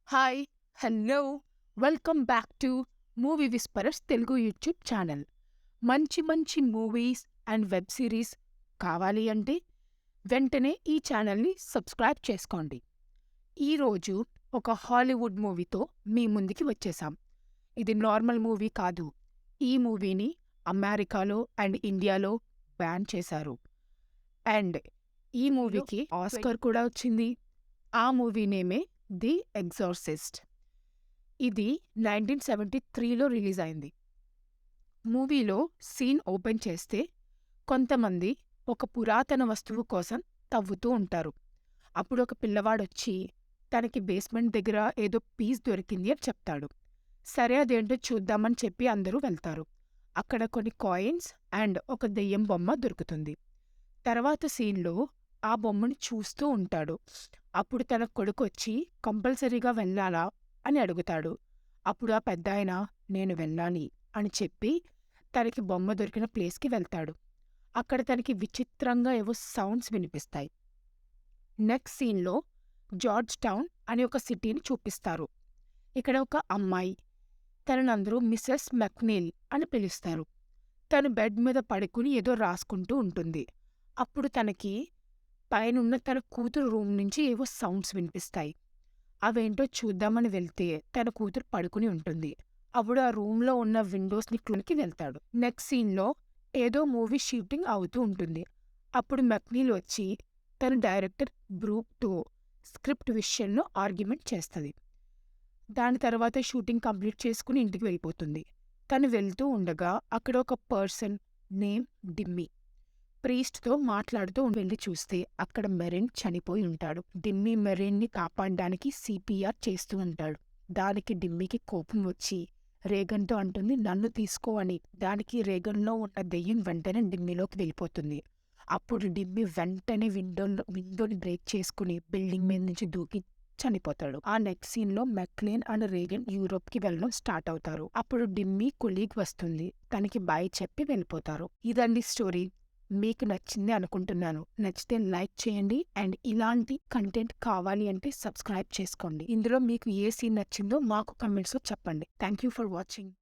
Hi, hello, welcome back to movie whisperers Telugu YouTube channel. మంచి మంచి movies and web series కావాలి అంటే వెంటనే ఈ ఛానల్ని సబ్స్క్రైబ్ చేసుకోండి. ఈరోజు ఒక హాలీవుడ్ మూవీతో మీ ముందుకి వచ్చేసాం. ఇది నార్మల్ మూవీ కాదు. ఈ మూవీని అమెరికాలో అండ్ ఇండియాలో బ్యాన్ చేశారు. అండ్ ఈ మూవీకి ఆస్కర్ కూడా వచ్చింది. ఆ మూవీ నేమే ది ఎగ్జార్సిస్ట్. ఇది 1973లో రిలీజ్ అయింది. మూవీలో సీన్ ఓపెన్ చేస్తే కొంతమంది ఒక పురాతన వస్తువు కోసం తవ్వుతూ ఉంటారు. అప్పుడు ఒక పిల్లవాడొచ్చి తనకి బేస్మెంట్ దగ్గర ఏదో పీస్ దొరికింది అని చెప్తాడు. సరే అదేంటో చూద్దామని చెప్పి అందరూ వెళ్తారు. అక్కడ కొన్ని కాయిన్స్ అండ్ ఒక దెయ్యం బొమ్మ దొరుకుతుంది. తర్వాత సీన్లో ఆ బొమ్మని చూస్తూ ఉంటాడు. అప్పుడు తన కొడుకొచ్చి కంపల్సరీగా వెళ్ళాలా అని అడుగుతాడు. అప్పుడు ఆ పెద్దాయన నేను వెళ్ళాలి అని చెప్పి తనకి బొమ్మ దొరికిన ప్లేస్కి వెళ్తాడు. అక్కడ తనకి విచిత్రంగా ఏవో సౌండ్స్ వినిపిస్తాయి. నెక్స్ట్ సీన్లో జార్జ్ టౌన్ అనే ఒక సిటీని చూపిస్తారు. ఇక్కడ ఒక అమ్మాయి, తననందరూ మిసెస్ మెక్నీల్ అని పిలుస్తారు. తను బెడ్ మీద పడుకుని ఏదో రాసుకుంటూ ఉంటుంది. అప్పుడు తనకి పైనున్న తన కూతురు రూమ్ నుంచి ఏవో సౌండ్స్ వినిపిస్తాయి. అవేంటో చూద్దామని వెళ్తే తన కూతురు పడుకుని ఉంటుంది. అప్పుడు ఆ రూమ్లో ఉన్న విండోస్ని క్లోన్కి వెళ్తాడు. నెక్స్ట్ సీన్లో ఏదో మూవీ షూటింగ్ అవుతూ ఉంటుంది. అప్పుడు మెక్నీల్ వచ్చి తన డైరెక్టర్ బ్రూక్తో స్క్రిప్ట్ విషయంలో ఆర్గ్యుమెంట్ చేస్తుంది. దాని తర్వాత షూటింగ్ కంప్లీట్ చేసుకుని ఇంటికి వెళ్ళిపోతుంది. తను వెళ్తూ ఉండగా అక్కడ ఒక పర్సన్ నేమ్ డిమ్మీ ప్రీస్ట్తో మాట్లాడుతూ వెళ్ళి చూస్తే అక్కడ మెరిన్ చనిపోయి ఉంటాడు. డిమ్మీ మెరిన్ని కాపాడడానికి సిపిఆర్ చేస్తూ ఉంటాడు. దానికి డిమ్మీకి కోపం వచ్చి రేగన్తో అంటుంది నన్ను తీసుకో అని. దానికి రేగన్లో ఉన్న దెయ్యం వెంటనే డిమ్మీలోకి వెళ్ళిపోతుంది. అప్పుడు డిమ్మీ వెంటనే విండోని బ్రేక్ చేసుకుని బిల్డింగ్ మీద నుంచి దూకి చనిపోతాడు. ఆ నెక్స్ట్ సీన్లో మెక్లేన్ అండ్ రేగన్ యూరోప్కి వెళ్ళడం స్టార్ట్ అవుతారు. అప్పుడు డిమ్మీ కొలీగ్ వస్తుంది. తనకి బాయ్ చెప్పి వెళ్ళిపోతారు. ఇదండి స్టోరీ. మీకు నచ్చింది అనుకుంటున్నాను. నచ్చితే లైక్ చేయండి అండ్ ఇలాంటి కంటెంట్ కావాలి అంటే సబ్స్క్రైబ్ చేసుకోండి. ఇందులో మీకు ఏ సీన్ నచ్చిందో మాకు కమెంట్స్లో చెప్పండి. Thank you for watching.